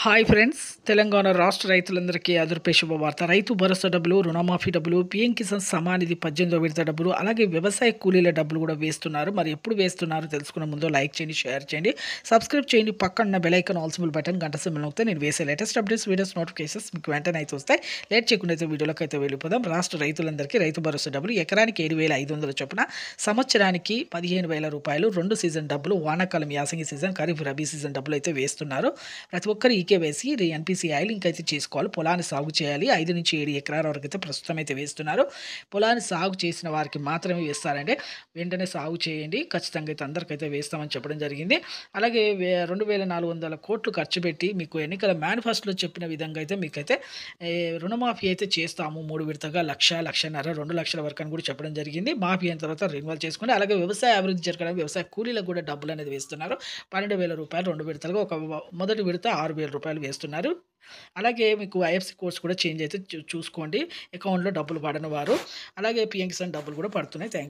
Hi friends, Telangana రాష్ట్ర రైతులందరికీ అదుర్పే శుభవార్త. రైతు భరోసా డబ్బులు, రుణమాఫీ డబ్బులు, పీఎం కిసాన్ సమానిధి 18వ విడత డబ్బులు, అలాగే వ్యవసాయ కూలీల డబ్బులు కూడా వేస్తున్నారు. మరి ఎప్పుడు వేస్తున్నారు తెలుసుకునే ముందు లైక్ చేయండి, షేర్ చేయండి, సబ్స్క్రైబ్ చేయండి. పక్కన bell icon all symbol button గంట సింబల్ నొక్కితే నేను వేసే లేటెస్ట్ అప్డేట్స్, వీడియోస్, నోటిఫికేషన్స్ మీకు వెంటనే అయితే వస్తాయి. లేట్ చేయకుండా అయితే వీడియోలోకి అయితే వెళ్ళిపోదాం. రాష్ట్ర రైతులందరికీ రైతు భరోసా డబ్బులు ఎకరానికి 7,500 చొప్పున, సంవత్సరానికి 15,000 రూపాయలు, 2 సీజన్ డబ్బులు, వానాకాలం యాసంగి సీజన్, ఖరీఫ్ రబీ సీజన్ డబ్బులు అయితే వేస్తున్నారు. ప్రతి ఒక్కరు ఈకేవైసీ ఎన్పిసిఐ లింక్ అయితే చేసుకోవాలి. పొలాన్ని సాగు చేయాలి. 5 నుంచి 7 ఎకరాల వరకు అయితే ప్రస్తుతం అయితే వేస్తున్నారు. పొలాన్ని సాగు చేసిన వారికి మాత్రమే వేస్తారంటే వెంటనే సాగు చేయండి. ఖచ్చితంగా అయితే అందరికైతే వేస్తామని చెప్పడం జరిగింది. అలాగే 2,400 కోట్లు ఖర్చు పెట్టి మీకు ఎన్నికల మేనిఫెస్టోలో చెప్పిన విధంగా అయితే మీకైతే రుణమాఫీ అయితే చేస్తాము. 3 విడతగా 1,00,000, 1,50,000, 2 లక్షల వరకు అని కూడా చెప్పడం జరిగింది. మాఫీ అయిన తర్వాత రెన్యువల్ చేసుకోండి. అలాగే వ్యవసాయ అభివృద్ధి జరగడానికి వ్యవసాయ కూలీలకు కూడా డబ్బులు అనేది వేస్తున్నారు. 12,000 రూపాయలు 2 విడతలుగా, ఒక మొదటి విడత 6,000 రూపాయలు వేస్తున్నారు. అలాగే మీకు ఐఎఫ్ఎస్సి కోడ్స్ కూడా చేంజ్ అయితే చూసుకోండి. అకౌంట్లో డబ్బులు పడని వారు, అలాగే పీఎం కిసాన్ డబ్బులు కూడా పడుతున్నాయి. థ్యాంక్